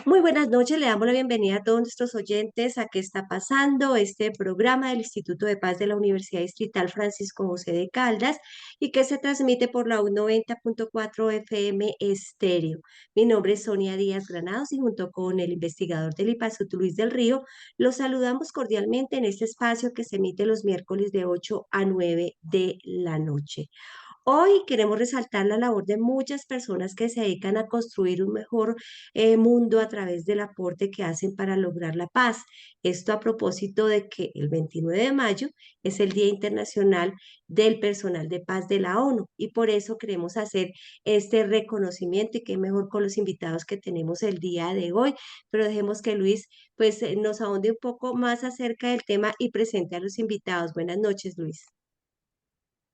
Muy buenas noches, le damos la bienvenida a todos nuestros oyentes a qué está pasando este programa del Instituto de Paz de la Universidad Distrital Francisco José de Caldas y que se transmite por la U90.4 FM Estéreo. Mi nombre es Sonia Díaz Granados y junto con el investigador del IPASUT Luis del Río, los saludamos cordialmente en este espacio que se emite los miércoles de 8 a 9 de la noche. Hoy queremos resaltar la labor de muchas personas que se dedican a construir un mejor mundo a través del aporte que hacen para lograr la paz. Esto a propósito de que el 29 de mayo es el Día Internacional del Personal de Paz de la ONU y por eso queremos hacer este reconocimiento y qué mejor con los invitados que tenemos el día de hoy. Pero dejemos que Luis nos ahonde un poco más acerca del tema y presente a los invitados. Buenas noches, Luis.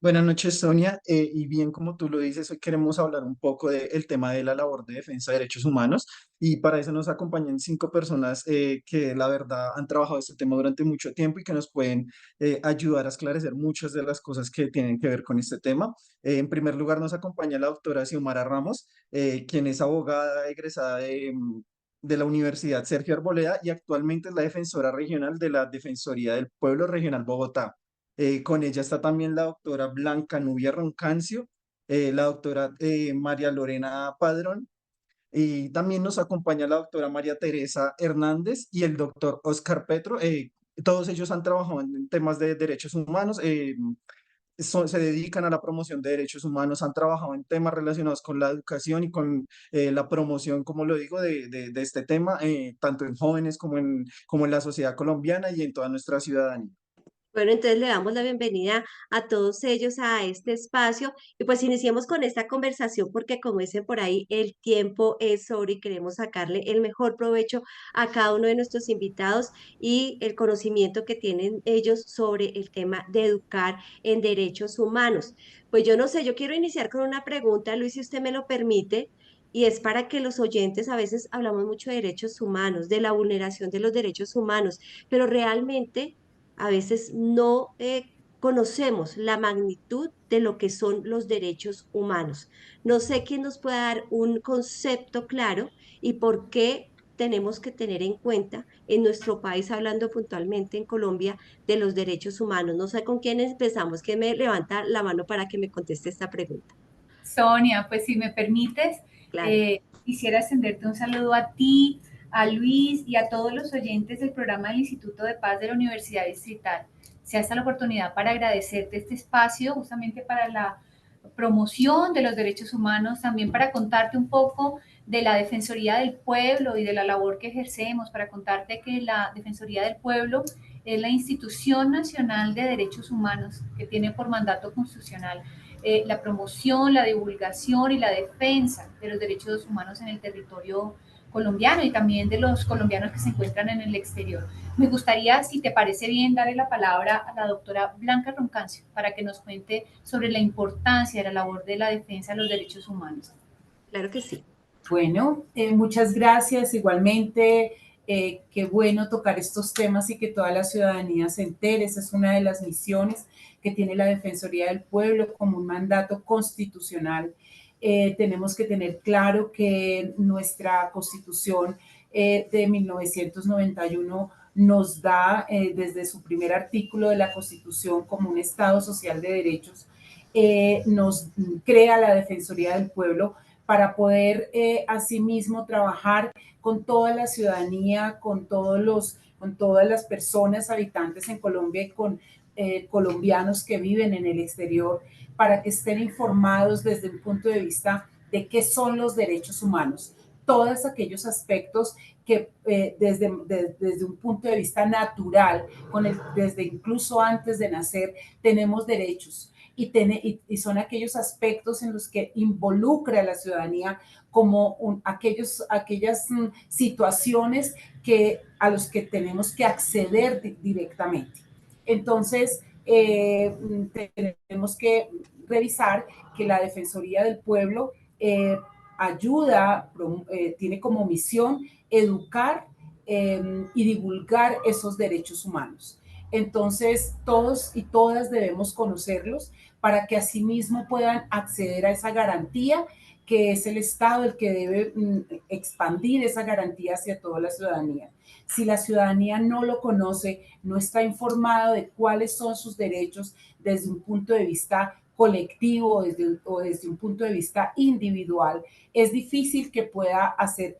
Buenas noches, Sonia. Y bien, como tú lo dices, hoy queremos hablar un poco del tema de la labor de defensa de derechos humanos y para eso nos acompañan cinco personas que la verdad han trabajado este tema durante mucho tiempo y que nos pueden ayudar a esclarecer muchas de las cosas que tienen que ver con este tema. En primer lugar, nos acompaña la doctora Xiomara Ramos, quien es abogada egresada de la Universidad Sergio Arboleda y actualmente es la defensora regional de la Defensoría del Pueblo Regional Bogotá. Con ella está también la doctora Blanca Nubia Roncancio, la doctora María Lorena Padrón, y también nos acompaña la doctora María Teresa Hernández y el doctor Oscar Petro. Todos ellos han trabajado en temas de derechos humanos, se dedican a la promoción de derechos humanos, han trabajado en temas relacionados con la educación y con la promoción, como lo digo, de este tema, tanto en jóvenes como en la sociedad colombiana y en toda nuestra ciudadanía. Bueno, entonces le damos la bienvenida a todos ellos a este espacio y pues iniciemos con esta conversación porque como dicen por ahí, el tiempo es oro y queremos sacarle el mejor provecho a cada uno de nuestros invitados y el conocimiento que tienen ellos sobre el tema de educar en derechos humanos. Pues yo no sé, yo quiero iniciar con una pregunta, Luis, si usted me lo permite. Y es para que los oyentes a veces hablamos mucho de derechos humanos, de la vulneración de los derechos humanos, pero realmente a veces no conocemos la magnitud de lo que son los derechos humanos. No sé quién nos puede dar un concepto claro y por qué tenemos que tener en cuenta en nuestro país, hablando puntualmente en Colombia, de los derechos humanos. No sé con quién empezamos. ¿Quién me levanta la mano para que me conteste esta pregunta? Sonia, pues si me permites, Claro. quisiera extenderte un saludo a ti, a Luis y a todos los oyentes del programa del Instituto de Paz de la Universidad Distrital. Se hace la oportunidad para agradecerte este espacio justamente para la promoción de los derechos humanos, también para contarte un poco de la Defensoría del Pueblo y de la labor que ejercemos, para contarte que la Defensoría del Pueblo es la institución nacional de derechos humanos que tiene por mandato constitucional la promoción, la divulgación y la defensa de los derechos humanos en el territorio colombiano y también de los colombianos que se encuentran en el exterior. Me gustaría, si te parece bien, darle la palabra a la doctora Blanca Roncancio para que nos cuente sobre la importancia de la labor de la defensa de los derechos humanos. Claro que sí. Bueno, muchas gracias. Igualmente, qué bueno tocar estos temas y que toda la ciudadanía se entere. Esa es una de las misiones que tiene la Defensoría del Pueblo como un mandato constitucional. Tenemos que tener claro que nuestra Constitución de 1991 nos da desde su primer artículo de la Constitución como un Estado social de derechos, nos crea la Defensoría del Pueblo para poder asimismo trabajar con toda la ciudadanía, con todas las personas habitantes en Colombia y con colombianos que viven en el exterior, para que estén informados desde un punto de vista de qué son los derechos humanos, todos aquellos aspectos que desde un punto de vista natural, desde incluso antes de nacer, tenemos derechos y son aquellos aspectos en los que involucra a la ciudadanía como aquellas situaciones a los que tenemos que acceder directamente. Entonces, tenemos que revisar que la Defensoría del Pueblo tiene como misión educar y divulgar esos derechos humanos. Entonces, todos y todas debemos conocerlos para que asimismo puedan acceder a esa garantía que es el Estado el que debe expandir esa garantía hacia toda la ciudadanía. Si la ciudadanía no lo conoce, no está informado de cuáles son sus derechos desde un punto de vista colectivo o desde un punto de vista individual, es difícil que pueda hacer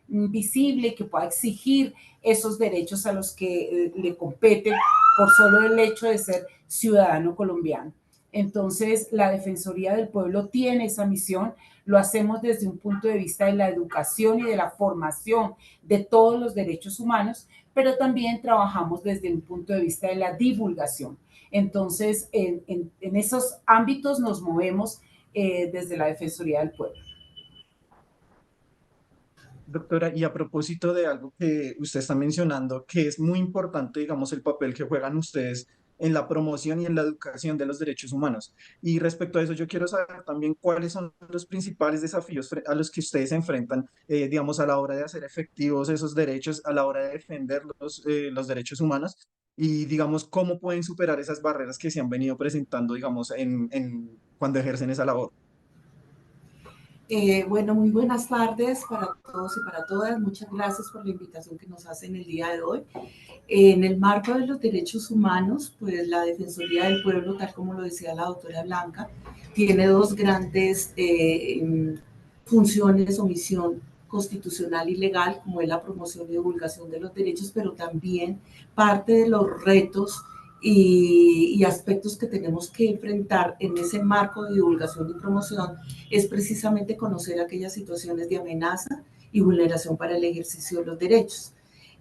visible, que pueda exigir esos derechos a los que le compete por solo el hecho de ser ciudadano colombiano. Entonces, la Defensoría del Pueblo tiene esa misión, lo hacemos desde un punto de vista de la educación y de la formación de todos los derechos humanos, pero también trabajamos desde un punto de vista de la divulgación. Entonces, en esos ámbitos nos movemos desde la Defensoría del Pueblo. Doctora, y a propósito de algo que usted está mencionando, que es muy importante, digamos, el papel que juegan ustedes en la promoción y en la educación de los derechos humanos. Y respecto a eso, yo quiero saber también cuáles son los principales desafíos a los que ustedes se enfrentan, digamos, a la hora de hacer efectivos esos derechos, a la hora de defender los derechos humanos y, digamos, cómo pueden superar esas barreras que se han venido presentando, digamos, cuando ejercen esa labor. Bueno, muy buenas tardes para todos y para todas. Muchas gracias por la invitación que nos hacen el día de hoy. En el marco de los derechos humanos, pues la Defensoría del Pueblo, tal como lo decía la doctora Blanca, tiene dos grandes funciones o misión constitucional y legal, como es la promoción y divulgación de los derechos, pero también parte de los retos y aspectos que tenemos que enfrentar en ese marco de divulgación y promoción es precisamente conocer aquellas situaciones de amenaza y vulneración para el ejercicio de los derechos.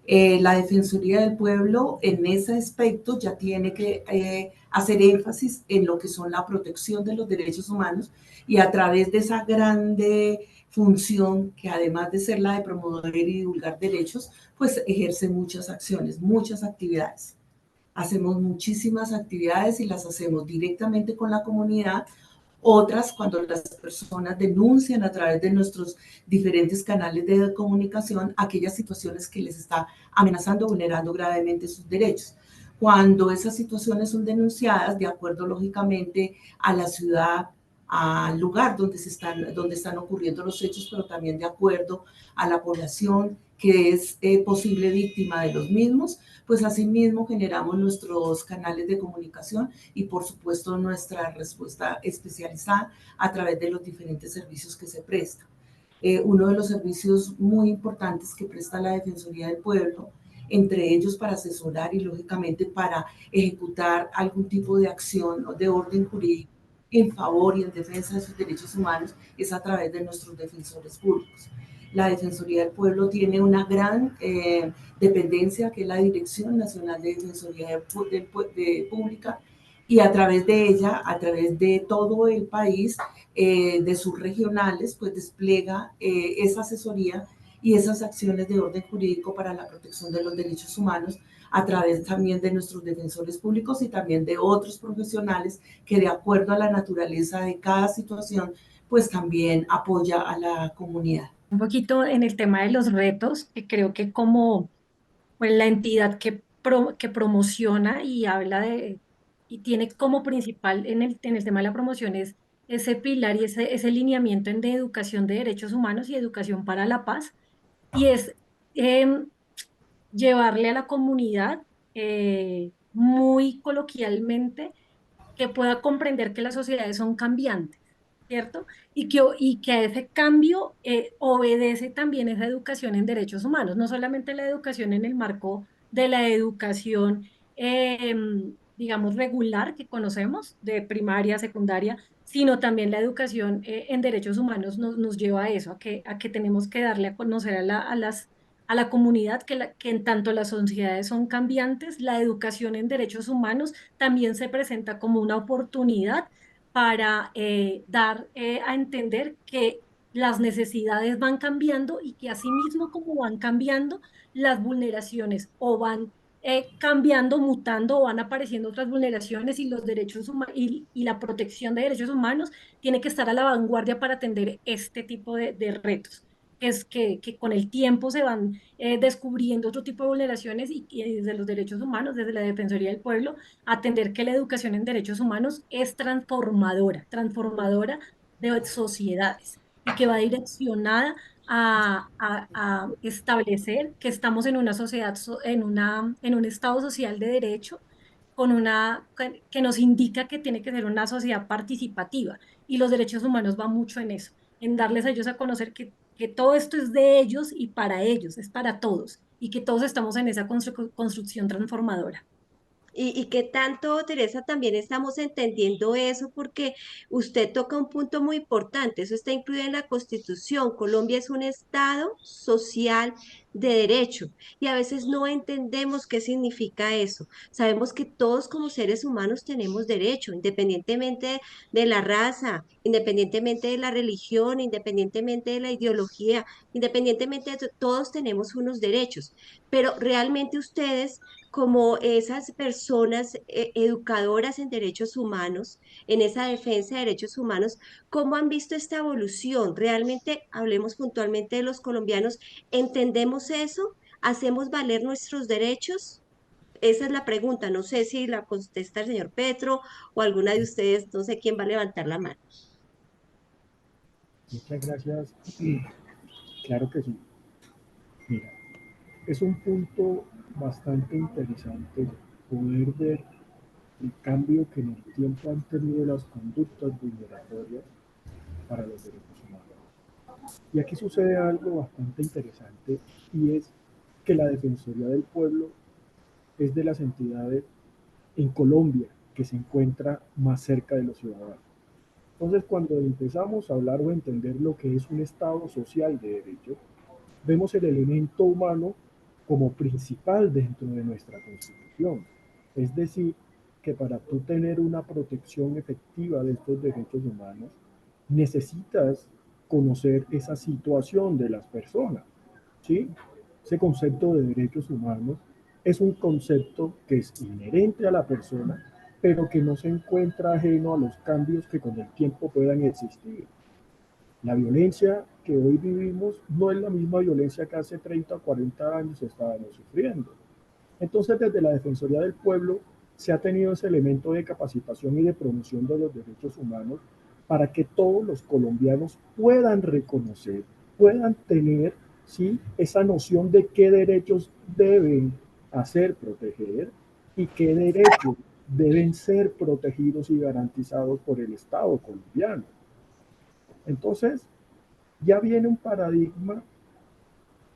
La Defensoría del Pueblo en ese aspecto ya tiene que hacer énfasis en lo que son la protección de los derechos humanos y a través de esa grande función que además de ser la de promover y divulgar derechos, pues ejerce muchas acciones, muchas actividades. Hacemos muchísimas actividades y las hacemos directamente con la comunidad, otras cuando las personas denuncian a través de nuestros diferentes canales de comunicación aquellas situaciones que les está amenazando, vulnerando gravemente sus derechos. Cuando esas situaciones son denunciadas, de acuerdo lógicamente a la ciudad, al lugar donde están ocurriendo los hechos, pero también de acuerdo a la población que es posible víctima de los mismos, pues asimismo generamos nuestros canales de comunicación y por supuesto nuestra respuesta especializada a través de los diferentes servicios que se prestan. Uno de los servicios muy importantes que presta la Defensoría del Pueblo, entre ellos para asesorar y lógicamente para ejecutar algún tipo de acción o de orden jurídico en favor y en defensa de sus derechos humanos, es a través de nuestros defensores públicos. La Defensoría del Pueblo tiene una gran dependencia que es la Dirección Nacional de Defensoría Pública, y a través de ella, a través de todo el país, de sus regionales, pues despliega esa asesoría y esas acciones de orden jurídico para la protección de los derechos humanos a través también de nuestros defensores públicos y también de otros profesionales que de acuerdo a la naturaleza de cada situación, pues también apoya a la comunidad. Un poquito en el tema de los retos, que creo que como pues, la entidad que promociona y habla y tiene como principal en el tema de la promoción es ese pilar y ese lineamiento de educación de derechos humanos y educación para la paz, y es llevarle a la comunidad muy coloquialmente que pueda comprender que las sociedades son cambiantes, ¿cierto? Y que a ese cambio obedece también esa educación en derechos humanos, no solamente la educación en el marco de la educación, digamos, regular que conocemos, de primaria, secundaria, sino también la educación en derechos humanos nos lleva a eso, a que tenemos que darle a conocer a la comunidad que en tanto las sociedades son cambiantes, la educación en derechos humanos también se presenta como una oportunidad para dar a entender que las necesidades van cambiando y que asimismo como van cambiando las vulneraciones o van cambiando, mutando o van apareciendo otras vulneraciones y los derechos humanos y la protección de derechos humanos tiene que estar a la vanguardia para atender este tipo de retos. que con el tiempo se van descubriendo otro tipo de vulneraciones y desde los derechos humanos, desde la Defensoría del Pueblo, atender que la educación en derechos humanos es transformadora de sociedades y que va direccionada a establecer que estamos en una sociedad, en un estado social de derecho que nos indica que tiene que ser una sociedad participativa y los derechos humanos van mucho en eso, en darles a ellos a conocer que todo esto es de ellos y para ellos, es para todos y que todos estamos en esa construcción transformadora. Y qué tanto, Teresa, también estamos entendiendo eso porque usted toca un punto muy importante, eso está incluido en la Constitución. Colombia es un Estado social de derecho y a veces no entendemos qué significa eso. Sabemos que todos como seres humanos tenemos derecho, independientemente de la raza, independientemente de la religión, independientemente de la ideología, independientemente de todos tenemos unos derechos, pero realmente ustedes como esas personas educadoras en derechos humanos, en esa defensa de derechos humanos, ¿cómo han visto esta evolución? Realmente, hablemos puntualmente de los colombianos, ¿entendemos eso? ¿Hacemos valer nuestros derechos? Esa es la pregunta. No sé si la contesta el señor Petro o alguna de ustedes, no sé quién va a levantar la mano. Muchas gracias. Claro que sí. Mira, es un punto bastante interesante poder ver el cambio que en el tiempo han tenido las conductas vulneratorias para los derechos humanos. Y aquí sucede algo bastante interesante y es que la Defensoría del Pueblo es de las entidades en Colombia que se encuentra más cerca de los ciudadanos. Entonces, cuando empezamos a hablar o entender lo que es un Estado social de derecho, vemos el elemento humano como principal dentro de nuestra Constitución. Es decir, que para tú tener una protección efectiva de estos derechos humanos, necesitas conocer esa situación de las personas, ¿sí? Ese concepto de derechos humanos es un concepto que es inherente a la persona, pero que no se encuentra ajeno a los cambios que con el tiempo puedan existir. La violencia que hoy vivimos no es la misma violencia que hace 30 o 40 años estábamos sufriendo. Entonces, desde la Defensoría del Pueblo se ha tenido ese elemento de capacitación y de promoción de los derechos humanos para que todos los colombianos puedan reconocer, puedan tener, ¿sí?, esa noción de qué derechos deben hacer proteger y qué derechos deben ser protegidos y garantizados por el Estado colombiano. Entonces, ya viene un paradigma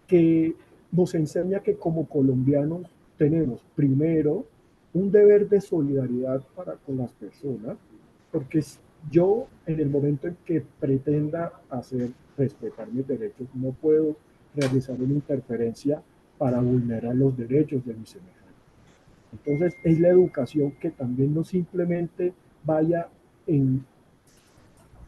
que nos enseña que como colombianos tenemos primero un deber de solidaridad para con las personas, porque yo en el momento en que pretenda hacer respetar mis derechos, no puedo realizar una interferencia para vulnerar los derechos de mis semejantes. Entonces es la educación que también no simplemente vaya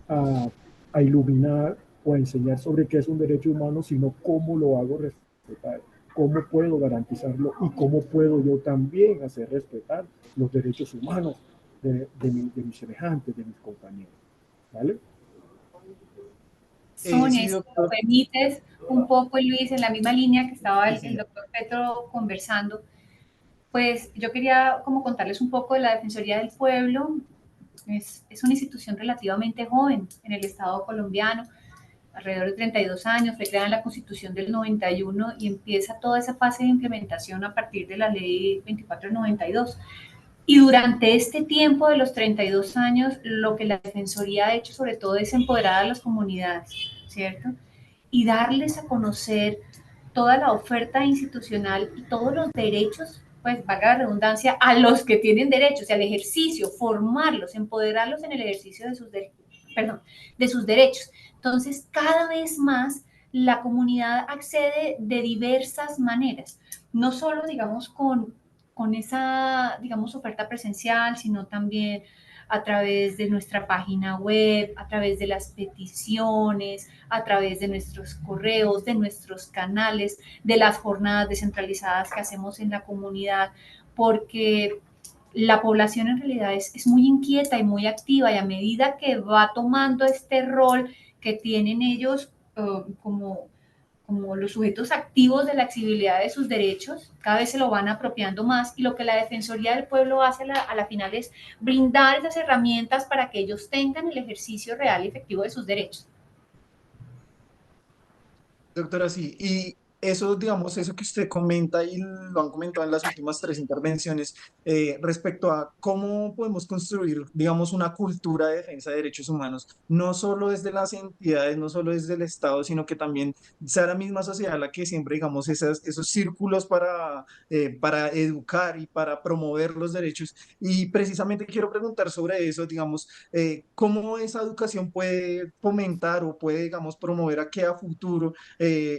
a, a iluminar o a enseñar sobre qué es un derecho humano, sino cómo lo hago respetar, cómo puedo garantizarlo y cómo puedo yo también hacer respetar los derechos humanos de mis semejantes, de mis compañeros. ¿Vale? Sonia, Sí, si me doctor. permites un poco, Luis, en la misma línea que estaba el doctor Petro conversando, pues yo quería como contarles un poco de la Defensoría del Pueblo. Es una institución relativamente joven en el Estado colombiano, alrededor de 32 años, fue creada en la Constitución del 91 y empieza toda esa fase de implementación a partir de la Ley 24 del 92. Y durante este tiempo de los 32 años, lo que la Defensoría ha hecho sobre todo es empoderar a las comunidades, ¿cierto? Y darles a conocer toda la oferta institucional y todos los derechos, pues valga la redundancia, a los que tienen derechos, al ejercicio, formarlos, empoderarlos en el ejercicio de sus derechos. Entonces, cada vez más la comunidad accede de diversas maneras, no solo, digamos, con esa, digamos, oferta presencial, sino también a través de nuestra página web, a través de las peticiones, a través de nuestros correos, de nuestros canales, de las jornadas descentralizadas que hacemos en la comunidad, porque la población en realidad es muy inquieta y muy activa y a medida que va tomando este rol que tienen ellos como como los sujetos activos de la exigibilidad de sus derechos, cada vez se lo van apropiando más, y lo que la Defensoría del Pueblo hace a la final es brindar esas herramientas para que ellos tengan el ejercicio real y efectivo de sus derechos. Doctora, sí, y eso, digamos, eso que usted comenta y lo han comentado en las últimas tres intervenciones, respecto a cómo podemos construir, digamos, una cultura de defensa de derechos humanos, no solo desde las entidades, no solo desde el Estado, sino que también sea la misma sociedad la que siempre, digamos, esos círculos para educar y para promover los derechos. Y precisamente quiero preguntar sobre eso, digamos, cómo esa educación puede fomentar o puede, digamos, promover a que a futuro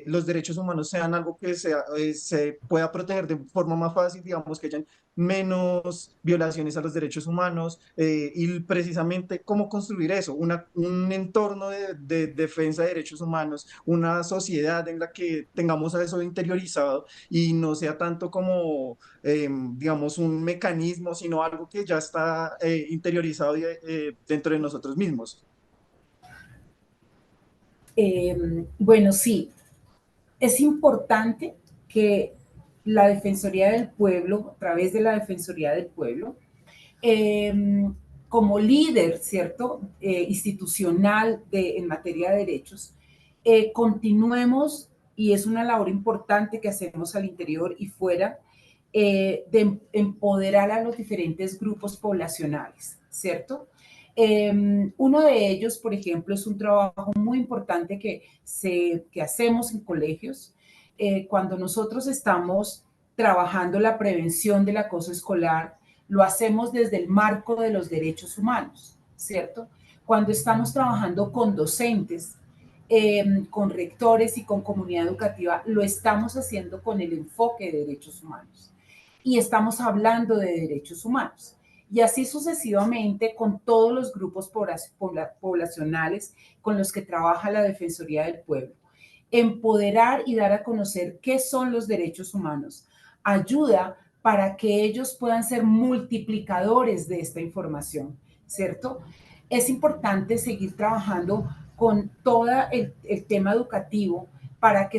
los derechos humanos sean algo que se pueda proteger de forma más fácil, digamos, que hayan menos violaciones a los derechos humanos, y precisamente cómo construir eso, un entorno de defensa de derechos humanos, una sociedad en la que tengamos eso interiorizado y no sea tanto como, digamos, un mecanismo, sino algo que ya está interiorizado dentro de nosotros mismos. Bueno, sí, es importante que la Defensoría del Pueblo, a través de la Defensoría del Pueblo, como líder, ¿cierto?, institucional en materia de derechos, continuemos, y es una labor importante que hacemos al interior y fuera, de empoderar a los diferentes grupos poblacionales, ¿cierto? Uno de ellos, por ejemplo, es un trabajo muy importante que hacemos en colegios, cuando nosotros estamos trabajando la prevención del acoso escolar. Lo hacemos desde el marco de los derechos humanos, ¿cierto? Cuando estamos trabajando con docentes, con rectores y con comunidad educativa, lo estamos haciendo con el enfoque de derechos humanos. Y estamos hablando de derechos humanos. Y así sucesivamente con todos los grupos poblacionales con los que trabaja la Defensoría del Pueblo. Empoderar y dar a conocer qué son los derechos humanos ayuda para que ellos puedan ser multiplicadores de esta información, ¿cierto? Es importante seguir trabajando con todo el tema educativo para que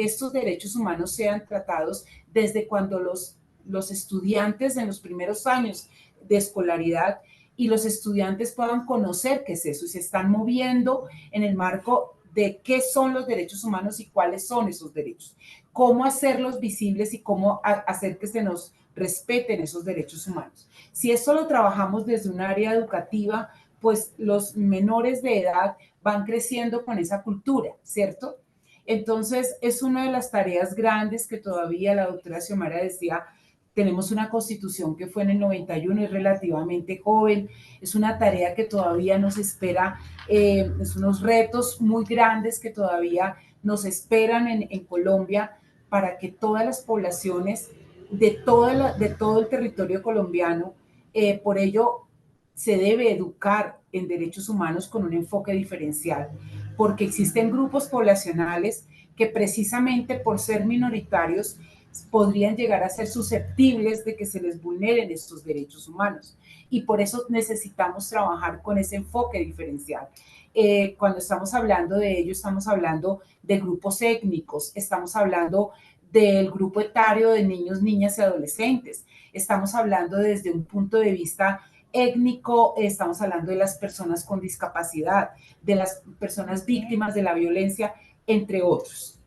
estos derechos humanos sean tratados desde cuando los estudiantes en los primeros años de escolaridad, y los estudiantes puedan conocer qué es eso y se están moviendo en el marco de qué son los derechos humanos y cuáles son esos derechos, cómo hacerlos visibles y cómo hacer que se nos respeten esos derechos humanos. Si eso lo trabajamos desde un área educativa, pues los menores de edad van creciendo con esa cultura, ¿cierto? Entonces, es una de las tareas grandes que todavía la doctora Xiomara decía. Tenemos una constitución que fue en el 91, es relativamente joven, es una tarea que todavía nos espera, es unos retos muy grandes que todavía nos esperan en Colombia para que todas las poblaciones de todo el territorio colombiano, por ello se debe educar en derechos humanos con un enfoque diferencial, porque existen grupos poblacionales que precisamente por ser minoritarios podrían llegar a ser susceptibles de que se les vulneren estos derechos humanos. Y por eso necesitamos trabajar con ese enfoque diferencial. Cuando estamos hablando de ello, estamos hablando de grupos étnicos, estamos hablando del grupo etario de niños, niñas y adolescentes, estamos hablando desde un punto de vista étnico, estamos hablando de las personas con discapacidad, de las personas víctimas de la violencia, entre otros.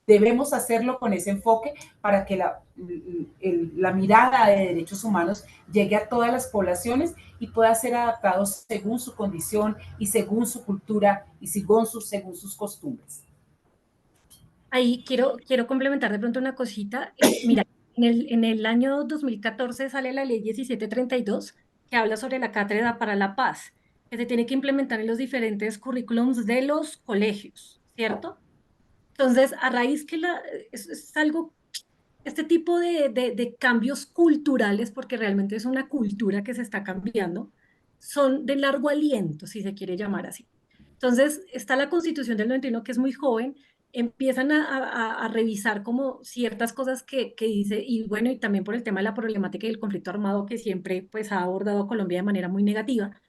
Debemos hacerlo con ese enfoque para que la mirada de derechos humanos llegue a todas las poblaciones y pueda ser adaptado según su condición y según su cultura y según sus costumbres. Ahí quiero complementar de pronto una cosita. Mira, en el año 2014 sale la ley 1732 que habla sobre la Cátedra para la Paz, que se tiene que implementar en los diferentes currículums de los colegios, ¿cierto? Entonces, a raíz que es algo, este tipo de cambios culturales, porque realmente es una cultura que se está cambiando, son de largo aliento, si se quiere llamar así. Entonces, está la Constitución del 91, que es muy joven, empiezan a revisar como ciertas cosas que dice, y bueno, y también por el tema de la problemática y el conflicto armado que siempre pues ha abordado Colombia de manera muy negativa.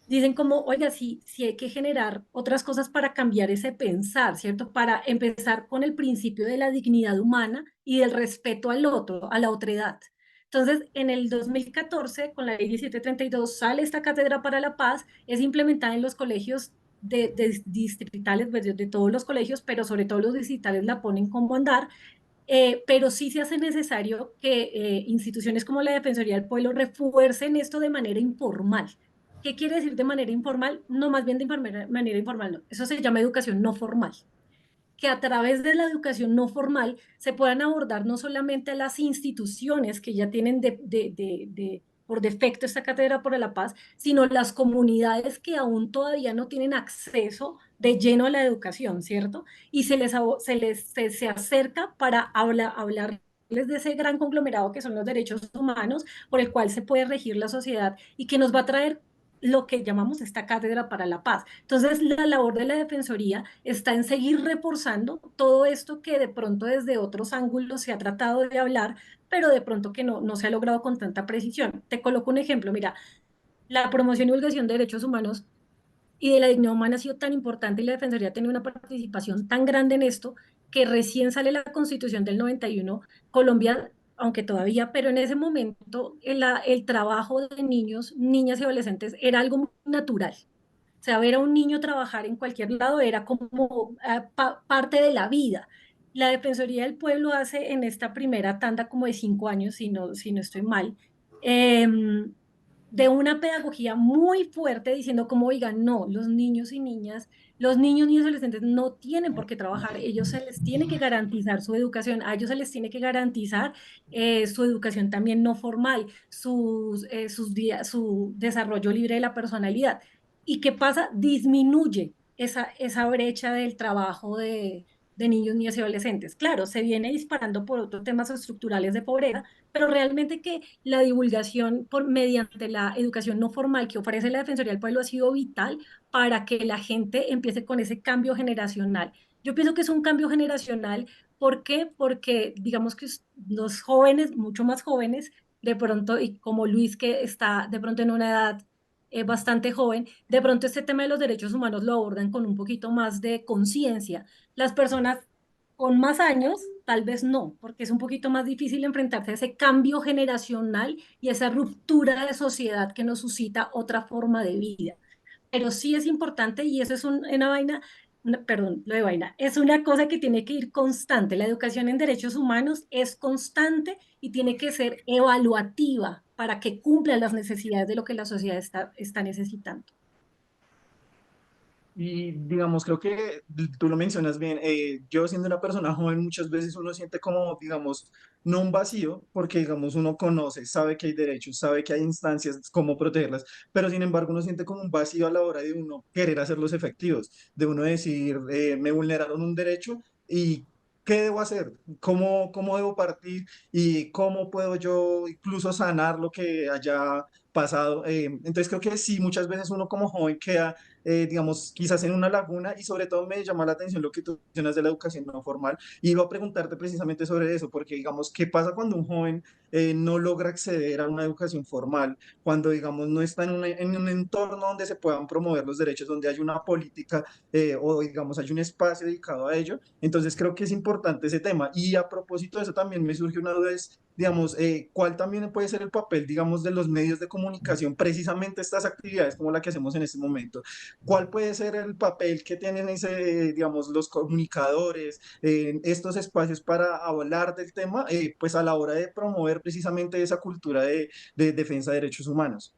dicen como, oiga, sí hay que generar otras cosas para cambiar ese pensar, ¿cierto? Para empezar con el principio de la dignidad humana y del respeto al otro, a la otredad. Entonces, en el 2014, con la ley 1732, sale esta Cátedra para la Paz, es implementada en los colegios de distritales, pues, de todos los colegios, pero sobre todo los distritales la ponen como andar, pero sí se hace necesario que instituciones como la Defensoría del Pueblo refuercen esto de manera informal. ¿Qué quiere decir de manera informal? No, más bien de manera informal, no. Eso se llama educación no formal. Que a través de la educación no formal se puedan abordar no solamente a las instituciones que ya tienen por defecto esta cátedra por la paz, sino las comunidades que aún todavía no tienen acceso de lleno a la educación, ¿cierto? Y se acerca para hablarles de ese gran conglomerado que son los derechos humanos por el cual se puede regir la sociedad y que nos va a traer lo que llamamos esta cátedra para la paz. Entonces, la labor de la Defensoría está en seguir reforzando todo esto que de pronto desde otros ángulos se ha tratado de hablar, pero de pronto que no se ha logrado con tanta precisión. Te coloco un ejemplo, mira, la promoción y divulgación de derechos humanos y de la dignidad humana ha sido tan importante y la Defensoría ha tenido una participación tan grande en esto que recién sale la Constitución del 91, Colombia, aunque todavía, pero en ese momento el trabajo de niños, niñas y adolescentes era algo muy natural. O sea, ver a un niño trabajar en cualquier lado era como parte de la vida. La Defensoría del Pueblo hace en esta primera tanda como de 5 años, si no estoy mal, de una pedagogía muy fuerte diciendo como, oigan, no, los niños y niñas, los niños y adolescentes no tienen por qué trabajar, ellos se les tiene que garantizar su educación, a ellos se les tiene que garantizar su educación también no formal, su desarrollo libre de la personalidad. ¿Y qué pasa? Disminuye esa brecha del trabajo de niños, niñas y adolescentes. Claro, se viene disparando por otros temas estructurales de pobreza, pero realmente que la divulgación mediante la educación no formal que ofrece la Defensoría del Pueblo ha sido vital para que la gente empiece con ese cambio generacional. Yo pienso que es un cambio generacional. ¿Por qué? Porque digamos que los jóvenes, mucho más jóvenes, de pronto, y como Luis que está de pronto en una edad bastante joven, de pronto este tema de los derechos humanos lo abordan con un poquito más de conciencia. Las personas con más años, tal vez no, porque es un poquito más difícil enfrentarse a ese cambio generacional y a esa ruptura de sociedad que nos suscita otra forma de vida. Pero sí es importante y eso es una vaina, perdón, lo de vaina, es una cosa que tiene que ir constante. La educación en derechos humanos es constante y tiene que ser evaluativa para que cumpla las necesidades de lo que la sociedad está necesitando. Y digamos, creo que tú lo mencionas bien, yo siendo una persona joven muchas veces uno siente como, digamos, no un vacío, porque digamos uno conoce, sabe que hay derechos, sabe que hay instancias, cómo protegerlas, pero sin embargo uno siente como un vacío a la hora de uno querer hacerlos efectivos, de uno decir, me vulneraron un derecho y ¿qué debo hacer? ¿Cómo debo partir? ¿Y cómo puedo yo incluso sanar lo que haya pasado? Entonces creo que sí, muchas veces uno como joven queda digamos, quizás en una laguna y sobre todo me llama la atención lo que tú mencionas de la educación no formal y iba a preguntarte precisamente sobre eso, porque digamos, ¿qué pasa cuando un joven no logra acceder a una educación formal, cuando digamos no está en un entorno donde se puedan promover los derechos, donde hay una política o digamos hay un espacio dedicado a ello? Entonces creo que es importante ese tema y a propósito de eso también me surge una duda, es digamos, ¿cuál también puede ser el papel, digamos, de los medios de comunicación, precisamente estas actividades como la que hacemos en este momento? ¿Cuál puede ser el papel que tienen digamos, los comunicadores en estos espacios para hablar del tema, pues a la hora de promover precisamente esa cultura de defensa de derechos humanos?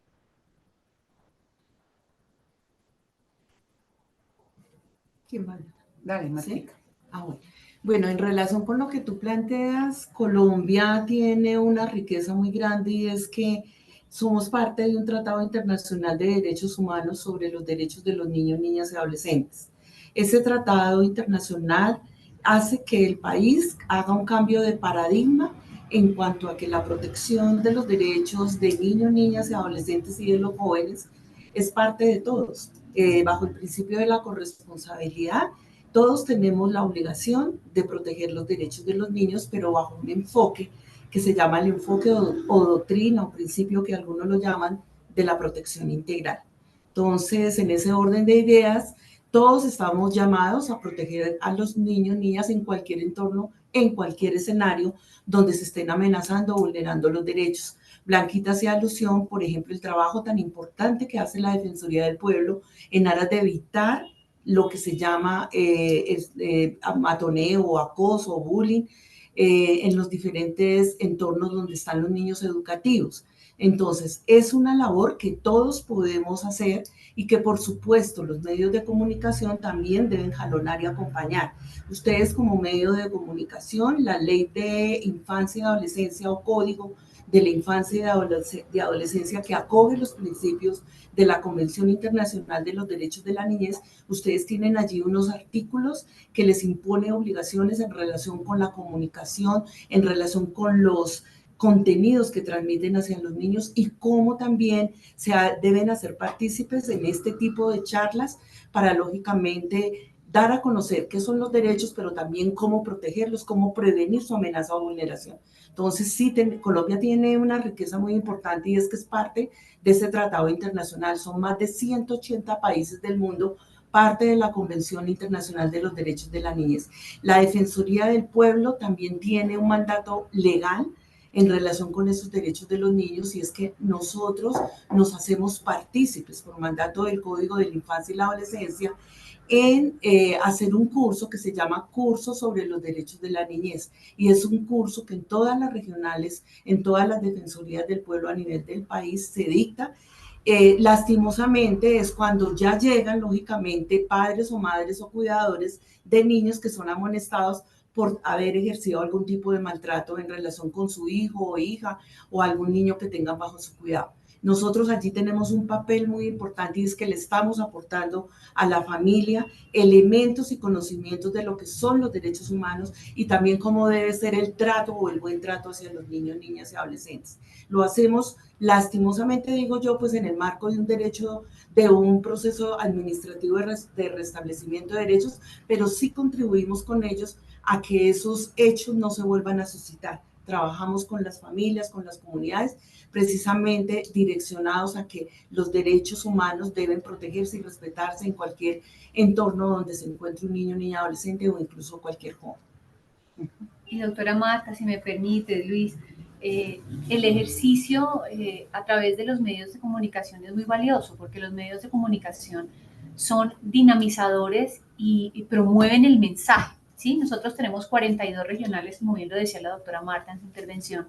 ¿Quién va? Dale, ¿Sí? Martica. Bueno. Bueno, en relación con lo que tú planteas, Colombia tiene una riqueza muy grande y es que somos parte de un tratado internacional de derechos humanos sobre los derechos de los niños, niñas y adolescentes. Ese tratado internacional hace que el país haga un cambio de paradigma en cuanto a que la protección de los derechos de niños, niñas y adolescentes y de los jóvenes es parte de todos, bajo el principio de la corresponsabilidad. Todos tenemos la obligación de proteger los derechos de los niños, pero bajo un enfoque que se llama el enfoque o doctrina o principio que algunos lo llaman de la protección integral. Entonces, en ese orden de ideas, todos estamos llamados a proteger a los niños, niñas en cualquier entorno, en cualquier escenario donde se estén amenazando o vulnerando los derechos. Blanquita hacía alusión, por ejemplo, el trabajo tan importante que hace la Defensoría del Pueblo en aras de evitar lo que se llama matoneo, acoso, bullying en los diferentes entornos donde están los niños educativos. Entonces, es una labor que todos podemos hacer y que, por supuesto, los medios de comunicación también deben jalonar y acompañar. Ustedes como medio de comunicación, la Ley de Infancia y Adolescencia o Código de la Infancia y Adolescencia que acoge los principios de la Convención Internacional de los Derechos de la Niñez, ustedes tienen allí unos artículos que les impone obligaciones en relación con la comunicación, en relación con los contenidos que transmiten hacia los niños y cómo también deben hacer partícipes en este tipo de charlas para, lógicamente, dar a conocer qué son los derechos, pero también cómo protegerlos, cómo prevenir su amenaza o vulneración. Entonces, sí, Colombia tiene una riqueza muy importante y es que es parte de ese tratado internacional. Son más de 180 países del mundo parte de la Convención Internacional de los Derechos de la Niñez. La Defensoría del Pueblo también tiene un mandato legal en relación con esos derechos de los niños y es que nosotros nos hacemos partícipes por mandato del Código de la Infancia y la Adolescencia en hacer un curso que se llama Curso sobre los Derechos de la Niñez y es un curso que en todas las regionales, en todas las defensorías del pueblo a nivel del país se dicta. Lastimosamente es cuando ya llegan, lógicamente, padres o madres o cuidadores de niños que son amonestados por haber ejercido algún tipo de maltrato en relación con su hijo o hija o algún niño que tengan bajo su cuidado. Nosotros allí tenemos un papel muy importante y es que le estamos aportando a la familia elementos y conocimientos de lo que son los derechos humanos y también cómo debe ser el trato o el buen trato hacia los niños, niñas y adolescentes. Lo hacemos lastimosamente, digo yo, pues en el marco de un derecho, de un proceso administrativo de restablecimiento de derechos, pero sí contribuimos con ellos a que esos hechos no se vuelvan a suscitar. Trabajamos con las familias, con las comunidades, precisamente direccionados a que los derechos humanos deben protegerse y respetarse en cualquier entorno donde se encuentre un niño, niña, adolescente o incluso cualquier joven. Y doctora Marta, si me permite, Luis, el ejercicio a través de los medios de comunicación es muy valioso porque los medios de comunicación son dinamizadores y promueven el mensaje. ¿Sí? Nosotros tenemos 42 regionales, como bien lo decía la doctora Marta en su intervención,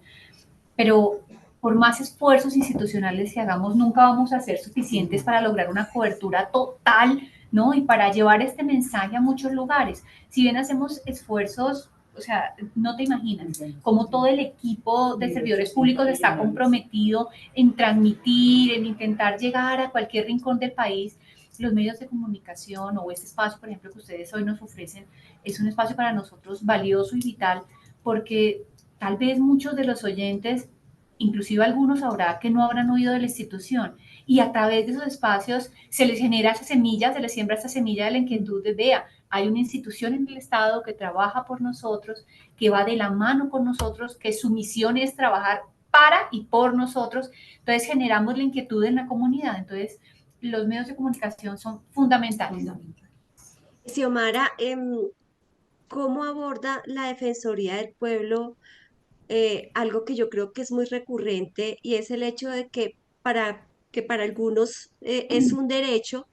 pero por más esfuerzos institucionales que hagamos, nunca vamos a ser suficientes para lograr una cobertura total, ¿no? Y para llevar este mensaje a muchos lugares. Si bien hacemos esfuerzos, o sea, no te imaginas cómo todo el equipo de servidores públicos está comprometido en transmitir, en intentar llegar a cualquier rincón del país. Los medios de comunicación o este espacio, por ejemplo, que ustedes hoy nos ofrecen, es un espacio para nosotros valioso y vital porque tal vez muchos de los oyentes, inclusive algunos habrá que no habrán oído de la institución y a través de esos espacios se les genera esa semilla, se les siembra esa semilla de la inquietud de vea, hay una institución en el Estado que trabaja por nosotros, que va de la mano con nosotros, que su misión es trabajar para y por nosotros, entonces generamos la inquietud en la comunidad, entonces los medios de comunicación son fundamentales. Xiomara, ¿cómo aborda la Defensoría del Pueblo algo que yo creo que es muy recurrente y es el hecho de que para algunos es un derecho,